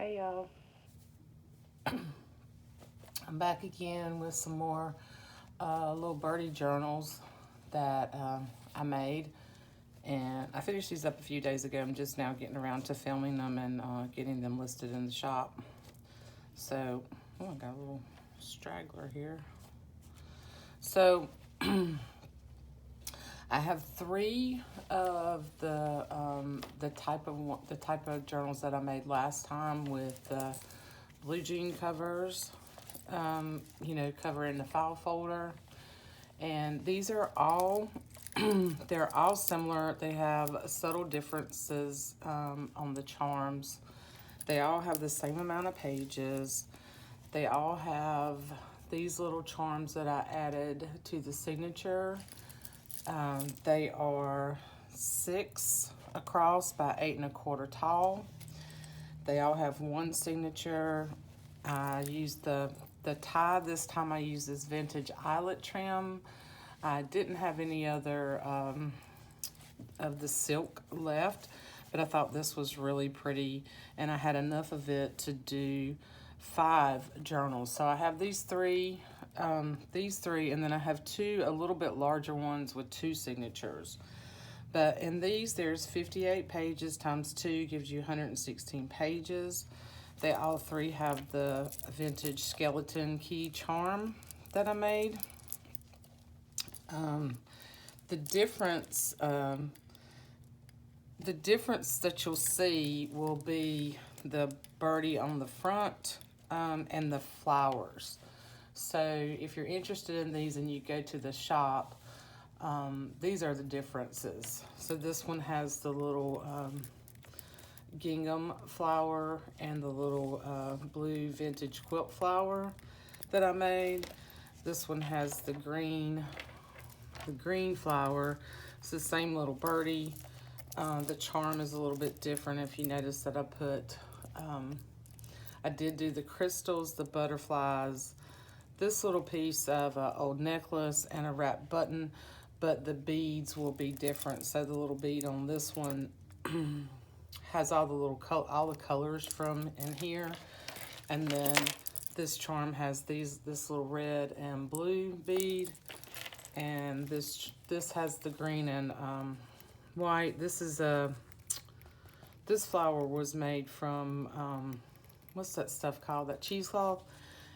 Hey y'all, I'm back again with some more little birdie journals that I made, and I finished these up a few days ago. I'm just now getting around to filming them and getting them listed in the shop. So, oh, I got a little straggler here. So, I have three of the type of journals that I made last time with blue jean covers, covering the file folder. And these are all, they're all similar. They have subtle differences on the charms. They all have the same amount of pages. They all have these little charms that I added to the signature. They are 6 across by 8 1/4 tall. They all have one signature. I used the tie this time. I used this vintage eyelet trim. I didn't have any other of the silk left, but I thought this was really pretty, and I had enough of it to do 5 journals. So I have these three, and then I have 2 a little bit larger ones with 2 signatures. But in these, there's 58 pages times 2 gives you 116 pages. They all 3 have the vintage skeleton key charm that I made. The difference that you'll see will be the birdie on the front and the flowers. So if you're interested in these and you go to the shop, these are the differences. So this one has the little gingham flower and the little blue vintage quilt flower that I made. This one has the green flower. It's the same little birdie. The charm is a little bit different. If you notice that I did do the crystals, the butterflies, this little piece of an old necklace and a wrap button, but the beads will be different. So the little bead on this one has all the colors from in here, and then this charm has this little red and blue bead, and this has the green and white. This flower was made from what's that stuff called? That cheesecloth,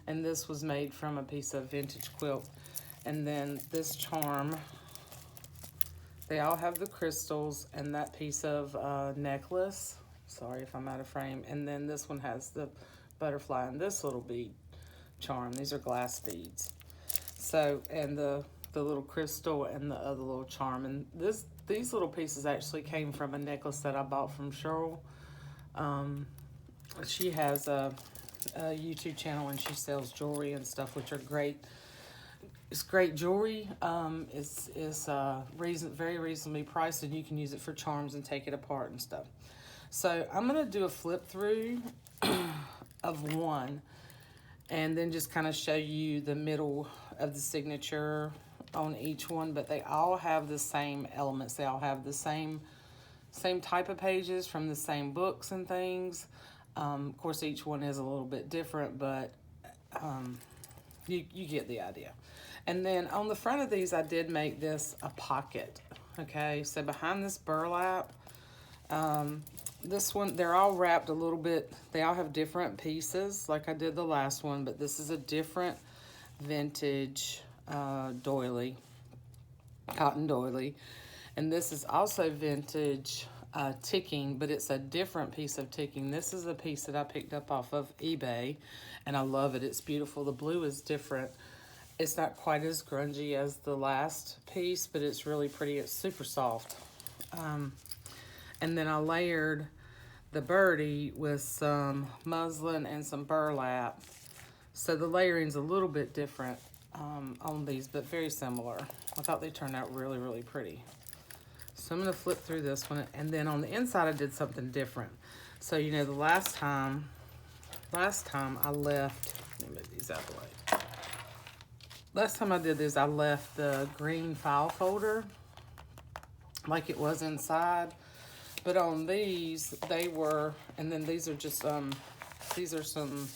and this was made from a piece of vintage quilt. And then this charm, they all have the crystals and that piece of necklace. Sorry if I'm out of frame. And then this one has the butterfly and this little bead charm. These are glass beads. So, and the little crystal and the other little charm. And these little pieces actually came from a necklace that I bought from Cheryl. She has a YouTube channel and she sells jewelry and stuff, which are great. It's great jewelry. It's very reasonably priced, and you can use it for charms and take it apart and stuff. So I'm gonna do a flip through of one, and then just kind of show you the middle of the signature on each one. But they all have the same elements. They all have the same type of pages from the same books and things. Of course, each one is a little bit different, but you get the idea. And then on the front of these, I did make this a pocket. Okay, so behind this burlap, this one, they're all wrapped a little bit. They all have different pieces like I did the last one, but this is a different vintage doily, cotton doily. And this is also vintage ticking, but it's a different piece of ticking. This is a piece that I picked up off of eBay, and I love it. It's beautiful. The blue is different. It's not quite as grungy as the last piece, but it's really pretty. It's super soft. And then I layered the birdie with some muslin and some burlap. So the layering's a little bit different on these, but very similar. I thought they turned out really, really pretty. So I'm going to flip through this one, and then on the inside I did something different. So, you know, the last time I left, let me move these out of the way. Last time I did this, I left the green file folder like it was inside. But on these, they were, and then these are just These are some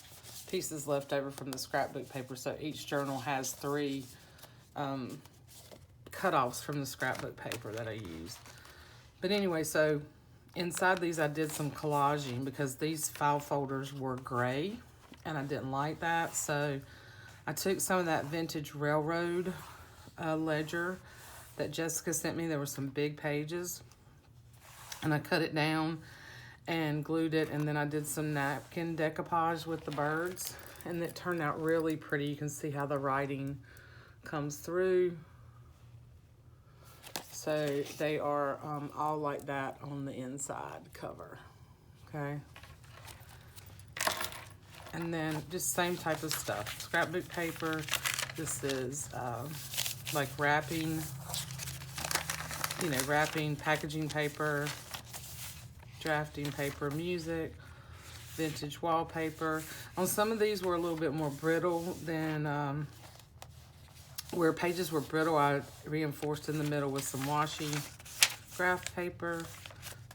pieces left over from the scrapbook paper. So each journal has 3 cutoffs from the scrapbook paper that I used. But anyway, so inside these I did some collaging because these file folders were gray and I didn't like that. So I took some of that vintage railroad ledger that Jessica sent me. There were some big pages and I cut it down and glued it, and then I did some napkin decoupage with the birds, and it turned out really pretty. You can see how the writing comes through. So they are all like that on the inside cover, okay? And then just same type of stuff. Scrapbook paper. This is like wrapping, you know, wrapping, packaging paper, drafting paper, music, vintage wallpaper. On some of these were a little bit more brittle than, where pages were brittle, I reinforced in the middle with some washi graph paper,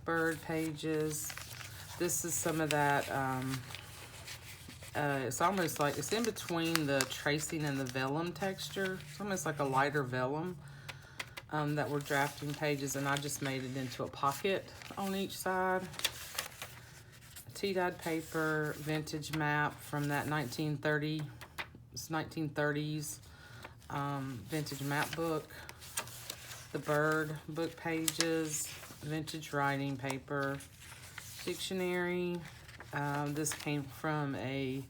bird pages. This is some of that, it's almost like, it's in between the tracing and the vellum texture. It's almost like a lighter vellum. That were drafting pages, and I just made it into a pocket on each side. Tea-dyed paper, vintage map from that 1930s vintage map book. The bird book pages, vintage writing paper, dictionary. This came from a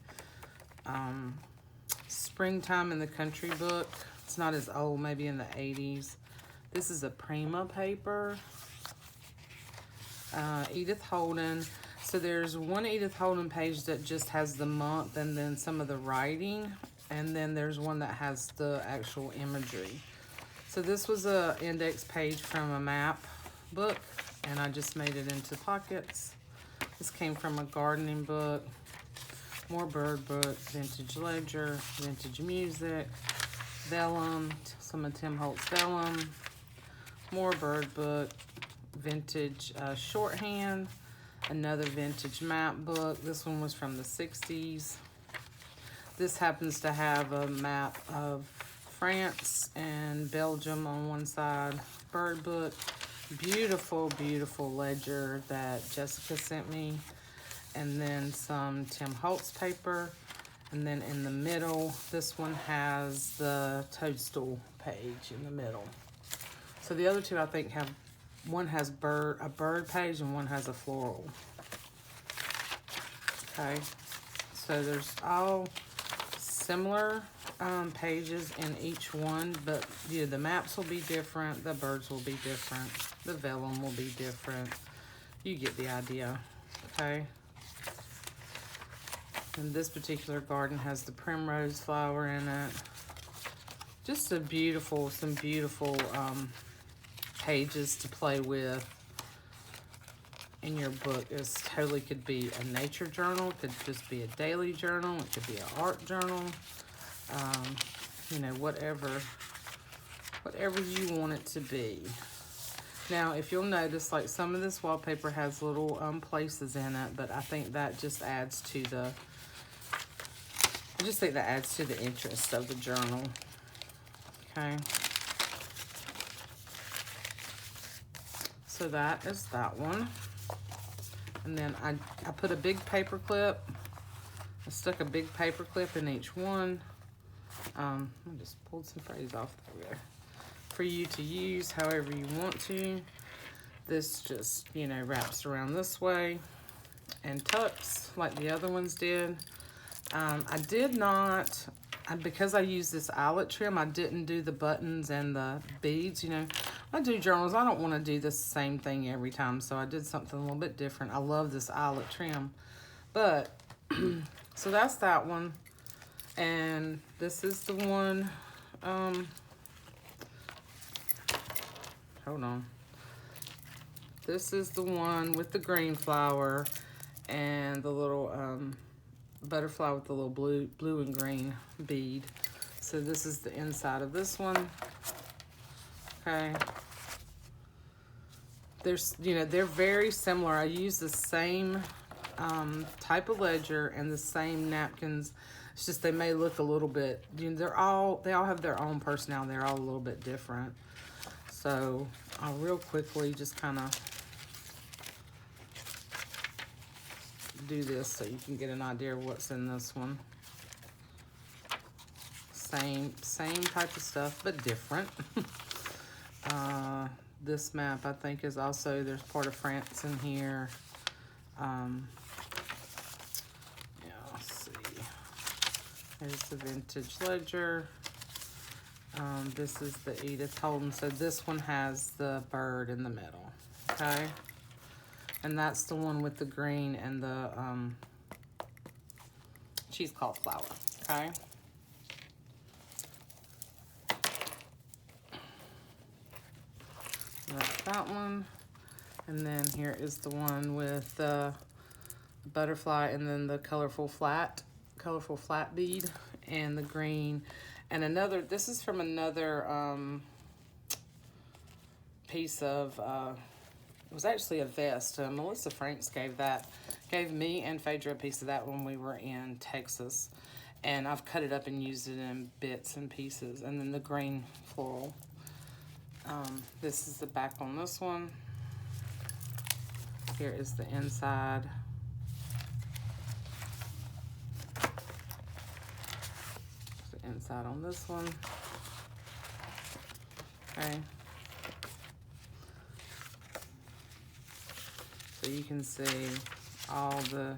Springtime in the Country book. It's not as old, maybe in the 80s. This is a Prima paper. Edith Holden. So there's one Edith Holden page that just has the month and then some of the writing. And then there's one that has the actual imagery. So this was a index page from a map book, and I just made it into pockets. This came from a gardening book. More bird book, vintage ledger, vintage music, vellum, some of Tim Holtz vellum. More bird book, vintage shorthand, another vintage map book. This one was from the 60s. This happens to have a map of France and Belgium on one side. Bird book, beautiful, beautiful ledger that Jessica sent me. And then some Tim Holtz paper. And then in the middle, this one has the toadstool page in the middle. So the other two, I think, have, one has a bird page and one has a floral. Okay, so there's all similar pages in each one, but yeah, the maps will be different, the birds will be different, the vellum will be different. You get the idea, okay? And this particular garden has the primrose flower in it. Just some beautiful pages to play with in your book. This totally could be a nature journal, could just be a daily journal, it could be an art journal, you know, whatever you want it to be. Now, if you'll notice, like some of this wallpaper has little places in it, but I think that just adds to the, I just think that adds to the interest of the journal, okay? So that is that one. And then I put a big paper clip. I stuck a big paper clip in each one. I just pulled some phrase off there for you to use however you want to. This just, you know, wraps around this way and tucks like the other ones did. I did not, because I used this eyelet trim, I didn't do the buttons and the beads, you know. I do journals, I don't want to do the same thing every time, so I did something a little bit different. I love this eyelet trim. But, so that's that one. And this is the one, hold on. This is the one with the green flower and the little butterfly with the little blue and green bead. So this is the inside of this one. Okay. There's, you know, they're very similar. I use the same type of ledger and the same napkins. It's just they may look a little bit, you know, they all have their own personality. They're all a little bit different. So I'll real quickly just kind of do this so you can get an idea of what's in this one. Same type of stuff, but different. This map, I think, is also, there's part of France in here. Yeah, let's see. Here's the vintage ledger. This is the Edith Holden. So this one has the bird in the middle, okay? And that's the one with the green and the cheesecloth flower, okay? That's that one. And then here is the one with the butterfly and then the colorful flat bead and the green. And another, this is from another piece of, it was actually a vest. Melissa Franks gave me and Faydra a piece of that when we were in Texas. And I've cut it up and used it in bits and pieces. And then the green floral. This is the back on this one. Here is the inside. The inside on this one. Okay. So you can see all the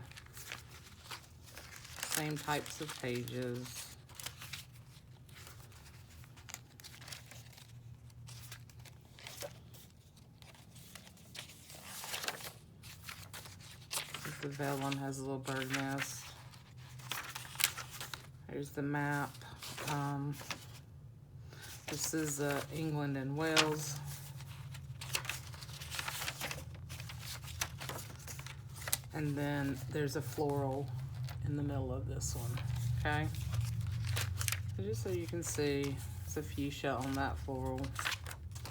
same types of pages. The vellum has a little bird nest. Here's the map. This is England and Wales. And then there's a floral in the middle of this one, okay? So just so you can see, it's a fuchsia on that floral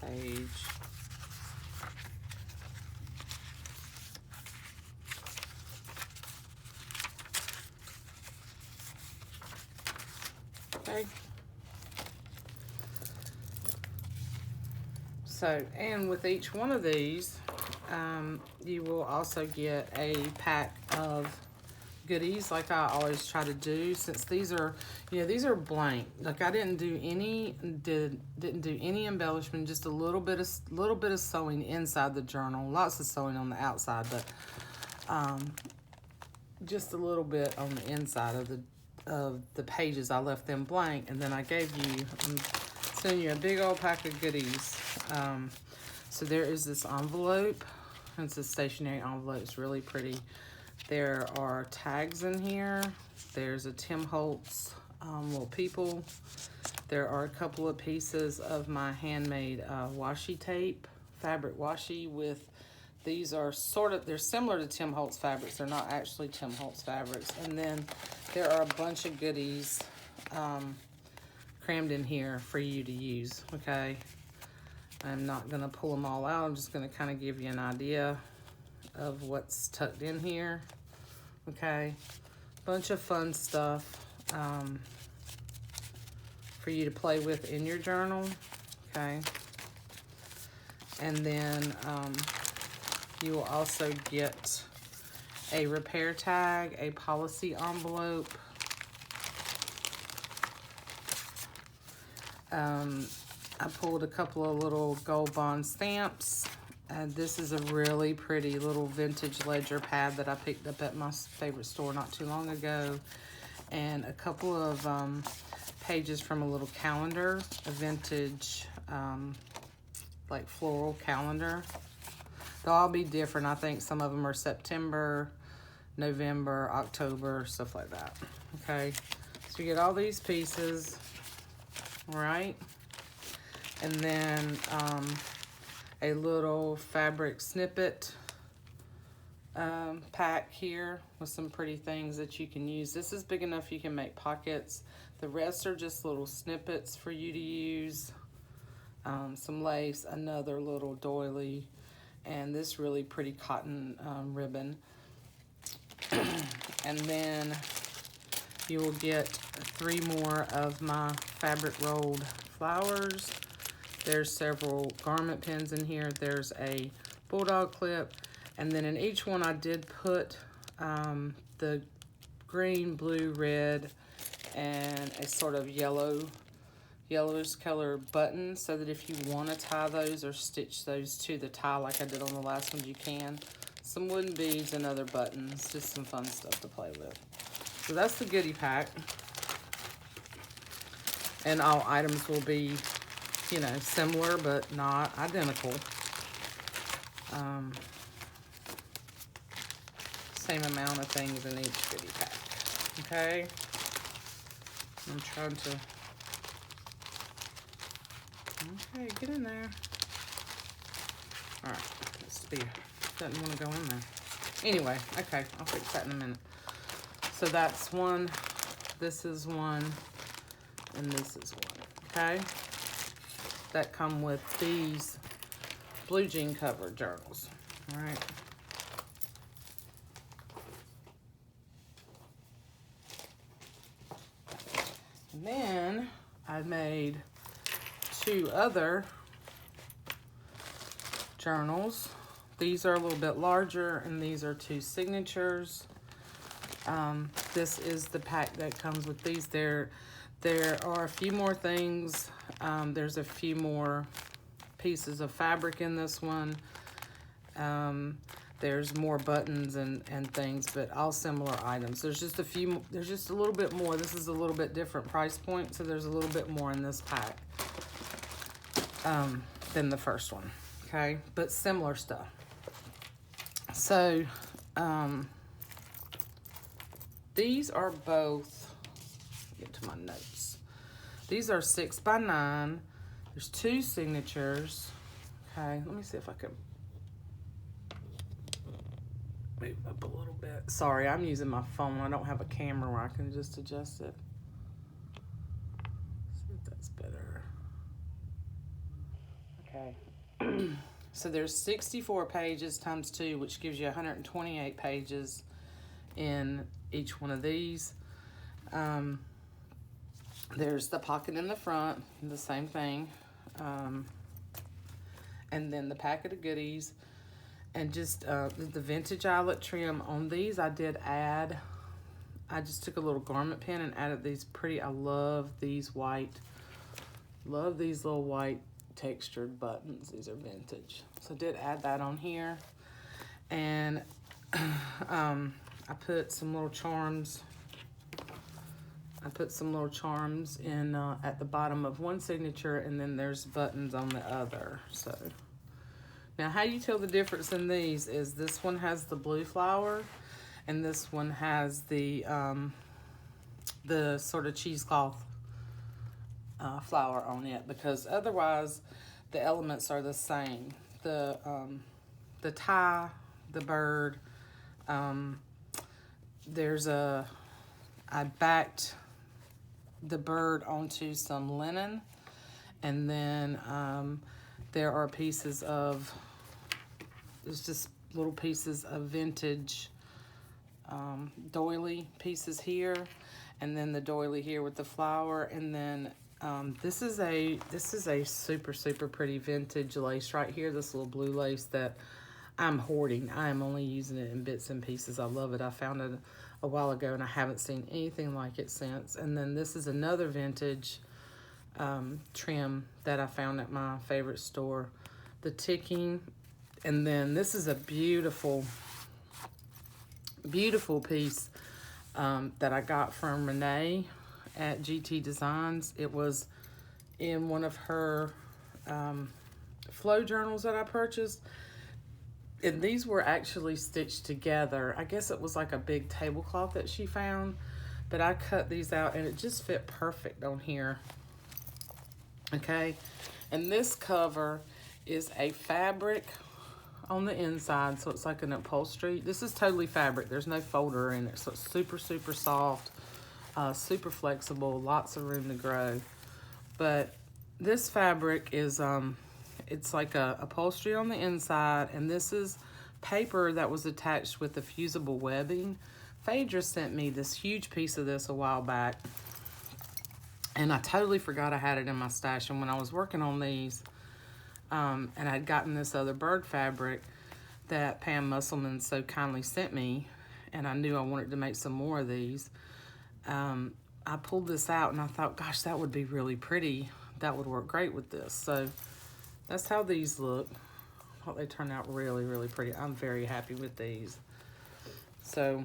page. Okay. So, and with each one of these, you will also get a pack of goodies like I always try to do, since these are, you know, these are blank. Like I didn't do any embellishment, just a little bit of sewing inside the journal, lots of sewing on the outside, but just a little bit on the inside of the pages. I left them blank, and then I gave you, I'm sending you a big old pack of goodies. So there is this envelope. It's a stationery envelope. It's really pretty. There are tags in here. There's a Tim Holtz little people. There are a couple of pieces of my handmade washi tape, fabric washi with, these are they're similar to Tim Holtz fabrics. They're not actually Tim Holtz fabrics. And then there are a bunch of goodies crammed in here for you to use, okay? I'm not gonna pull them all out. I'm just gonna kind of give you an idea of what's tucked in here, okay? Bunch of fun stuff for you to play with in your journal, okay? And then you will also get a repair tag, a policy envelope, I pulled a couple of little gold bond stamps. This is a really pretty little vintage ledger pad that I picked up at my favorite store not too long ago. And a couple of pages from a little calendar, a vintage like floral calendar. They'll all be different. I think some of them are September, November, October, stuff like that. Okay, so you get all these pieces, right? And then a little fabric snippet pack here with some pretty things that you can use. This is big enough you can make pockets. The rest are just little snippets for you to use. Some lace, another little doily, and this really pretty cotton ribbon. And then you will get 3 more of my fabric rolled flowers. There's several garment pins in here. There's a bulldog clip. And then in each one I did put the green, blue, red, and a sort of yellowish color button, so that if you want to tie those or stitch those to the tie like I did on the last one, you can. Some wooden beads and other buttons, just some fun stuff to play with. So that's the goodie pack. And all items will be, you know, similar but not identical. Same amount of things in each goodie pack. Okay? I'm trying to... Okay, get in there. Alright, let's see. Doesn't want to go in there. Anyway, okay, I'll fix that in a minute. So that's one, this is one, and this is one, okay? That come with these blue jean cover journals, all right? And then I made 2 other journals. These are a little bit larger, and these are 2 signatures. This is the pack that comes with these. There are a few more things. There's a few more pieces of fabric in this one. There's more buttons and things, but all similar items. There's just a few, there's just a little bit more. This is a little bit different price point, so there's a little bit more in this pack than the first one, okay? But similar stuff. So, these are both, get to my notes. These are 6 by 9. There's 2 signatures. Okay, let me see if I can move up a little bit. Sorry, I'm using my phone. I don't have a camera where I can just adjust it. See if that's better. Okay. So there's 64 pages times 2, which gives you 128 pages in each one of these. There's the pocket in the front, the same thing. And then the packet of goodies. And just the vintage eyelet trim on these, I did add, I just took a little garment pin and added these pretty, I love these little white textured buttons. These are vintage. So I did add that on here. And I put some little charms. I put some little charms in at the bottom of one signature, and then there's buttons on the other. So now how you tell the difference in these is this one has the blue flower, and this one has the sort of cheesecloth flower on it, because otherwise the elements are the same. The tie, the bird, I backed the bird onto some linen, and then there are pieces of, it's just little pieces of vintage doily pieces here, and then the doily here with the flower, and then this is a super pretty vintage lace right here, this little blue lace that I'm hoarding. I am only using it in bits and pieces. I love it. I found it a while ago, and I haven't seen anything like it since. And then this is another vintage trim that I found at my favorite store, the ticking. And then this is a beautiful piece that I got from Renee at GT Designs. It was in one of her flow journals that I purchased. And these were actually stitched together. I guess it was like a big tablecloth that she found, but I cut these out and it just fit perfect on here. Okay, and this cover is a fabric on the inside, so it's like an upholstery. This is totally fabric. There's no folder in it, so it's super soft, super flexible, lots of room to grow. But this fabric is it's like a upholstery on the inside, and this is paper that was attached with the fusible webbing Faydra sent me this huge piece of this a while back, and I totally forgot I had it in my stash. And when I was working on these, and I'd gotten this other bird fabric that Pam Musselman so kindly sent me, and I knew I wanted to make some more of these, I pulled this out and I thought, gosh, that would be really pretty. That would work great with this. So that's how these look. I thought they turned out really, really pretty. I'm very happy with these. So,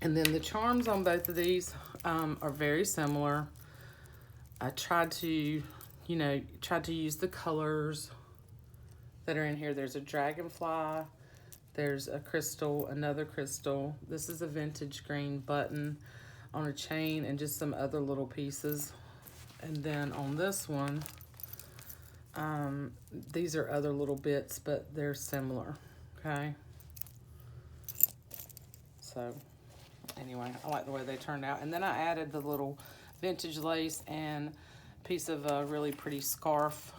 and then the charms on both of these are very similar. I tried to, you know, use the colors that are in here. There's a dragonfly, there's a crystal, another crystal. This is a vintage green button on a chain and just some other little pieces. And then on this one, these are other little bits, but they're similar, okay? So anyway, I like the way they turned out. And then I added the little vintage lace and piece of a really pretty scarf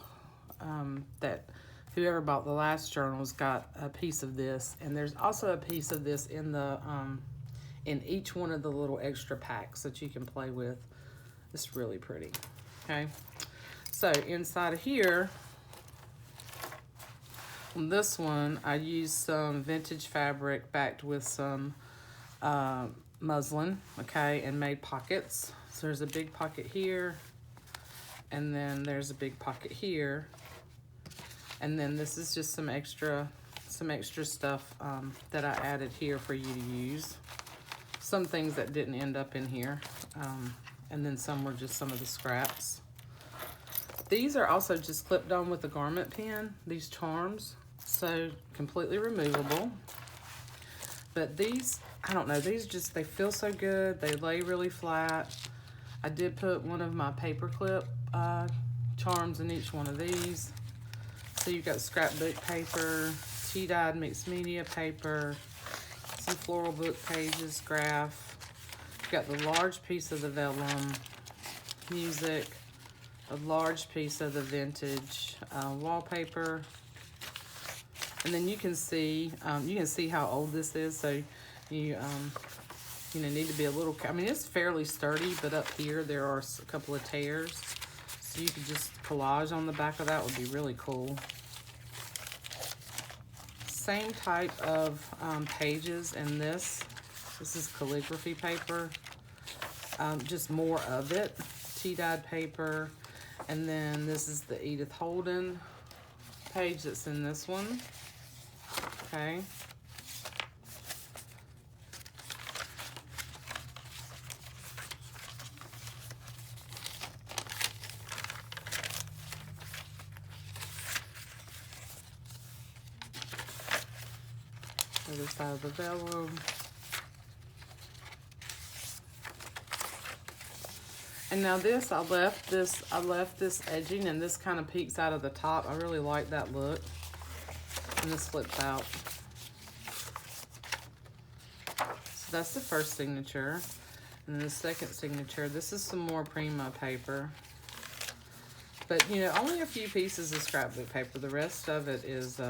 that whoever bought the last journals got a piece of this. And there's also a piece of this in the in each one of the little extra packs that you can play with. It's really pretty, okay? So inside of here, on this one, I used some vintage fabric backed with some muslin, okay, and made pockets. So there's a big pocket here, and then there's a big pocket here. And then this is just some extra stuff that I added here for you to use. Some things that didn't end up in here. And then some were just some of the scraps. These are also just clipped on with a garment pin, these charms. So completely removable. But these, I don't know, these just, they feel so good. They lay really flat. I did put one of my paper clip charms in each one of these. So you've got scrapbook paper, tea-dyed mixed media paper, some floral book pages, graph. You've got the large piece of the vellum, music, a large piece of the vintage wallpaper. And then you can see how old this is. So you need to be a little, I mean, it's fairly sturdy, but up here there are a couple of tears. So you could just collage on the back of that would be really cool. Same type of pages in this. This is calligraphy paper. Just more of it. Tea-dyed paper. And then this is the Edith Holden page that's in this one. Okay. Other side of the vellum. And now this, I left this edging, and this kind of peeks out of the top. I really like that look. And this flips out. So that's the first signature. And then the second signature, this is some more Prima paper. But, you know, only a few pieces of scrapbook paper. The rest of it is,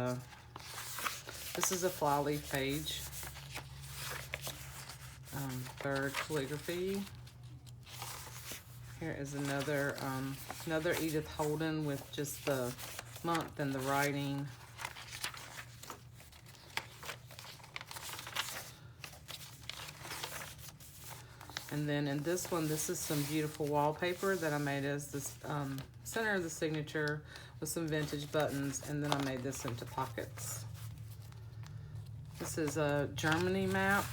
this is a flyleaf page. Third calligraphy. Here is another Edith Holden with just the month and the writing. And then in this one, this is some beautiful wallpaper that I made as this center of the signature with some vintage buttons, and then I made this into pockets. This is a Germany map.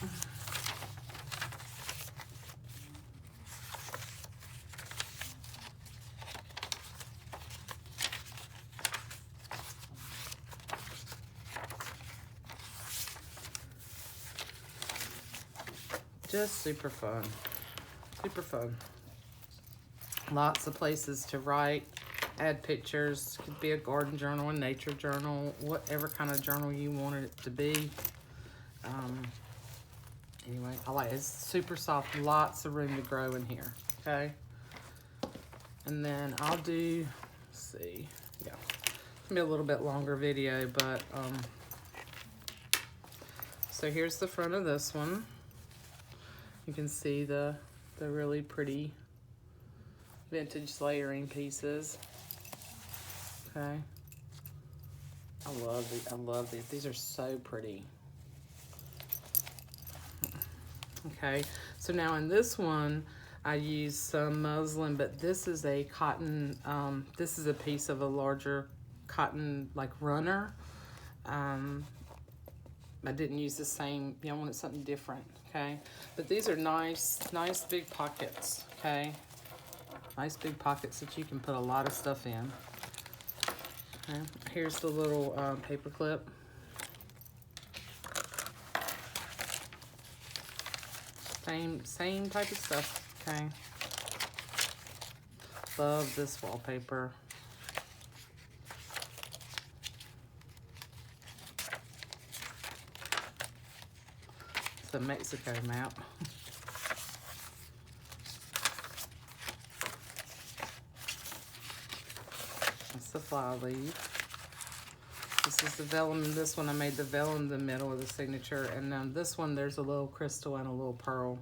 Just super fun. Super fun. Lots of places to write, add pictures. Could be a garden journal, a nature journal, whatever kind of journal you want it to be. Anyway, I like it. It's super soft. Lots of room to grow in here. Okay. And then I'll do, let's see. Yeah. It's gonna be a little bit longer video, but So here's the front of this one. You can see the really pretty vintage layering pieces. Okay. I love these. These are so pretty. Okay, so now in this one, I used some muslin, but this is a cotton, this is a piece of a larger cotton, like runner. I didn't use the same, I wanted something different, okay? But these are nice big pockets, okay? Nice big pockets that you can put a lot of stuff in. Okay, here's the little paper clip. Same type of stuff, okay? Love this wallpaper. It's a Mexico map. That's the fly leaf. This is the vellum, and this one I made the vellum in the middle of the signature, and then this one there's a little crystal and a little pearl.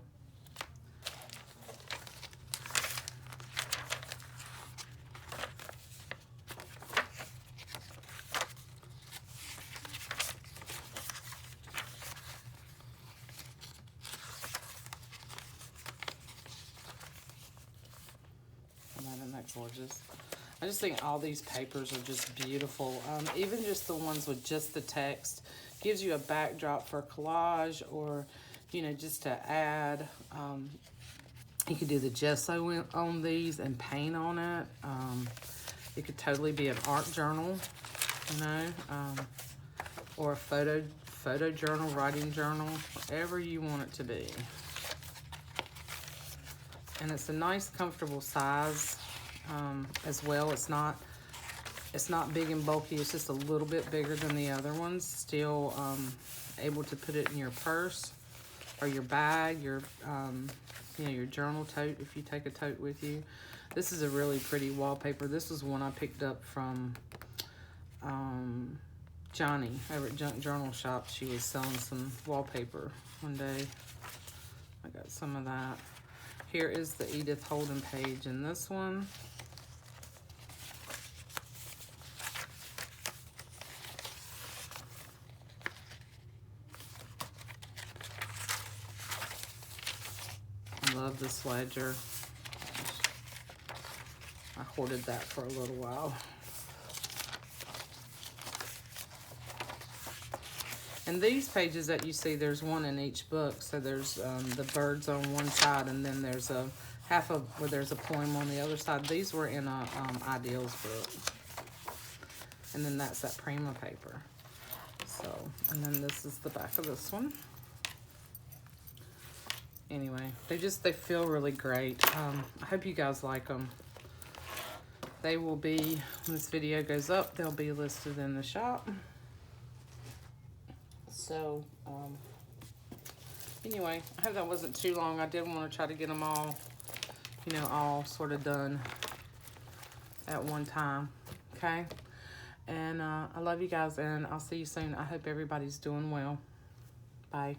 Isn't that gorgeous? I just think all these papers are just beautiful. Even just the ones with just the text gives you a backdrop for collage, or, you know, just to add. You could do the gesso on these and paint on it. It could totally be an art journal, you know, or a photo journal, writing journal, whatever you want it to be. And it's a nice, comfortable size. As well, it's not big and bulky. It's just a little bit bigger than the other ones. Still able to put it in your purse or your bag, your you know, your journal tote if you take a tote with you. This is a really pretty wallpaper. This is one I picked up from Johnny over at Junk Journal Shop. She was selling some wallpaper one day. I got some of that. Here is the Edith Holden page in this one. I love this ledger. I hoarded that for a little while. And these pages that you see, there's one in each book. So there's the birds on one side, and then there's a half of where there's a poem on the other side. These were in a Ideals book. And then that's that Prima paper. So, and then this is the back of this one. Anyway, they feel really great. I hope you guys like them. They will be, when this video goes up, they'll be listed in the shop. So, anyway, I hope that wasn't too long. I did want to try to get them all, you know, all sort of done at one time, okay? And I love you guys, and I'll see you soon. I hope everybody's doing well. Bye.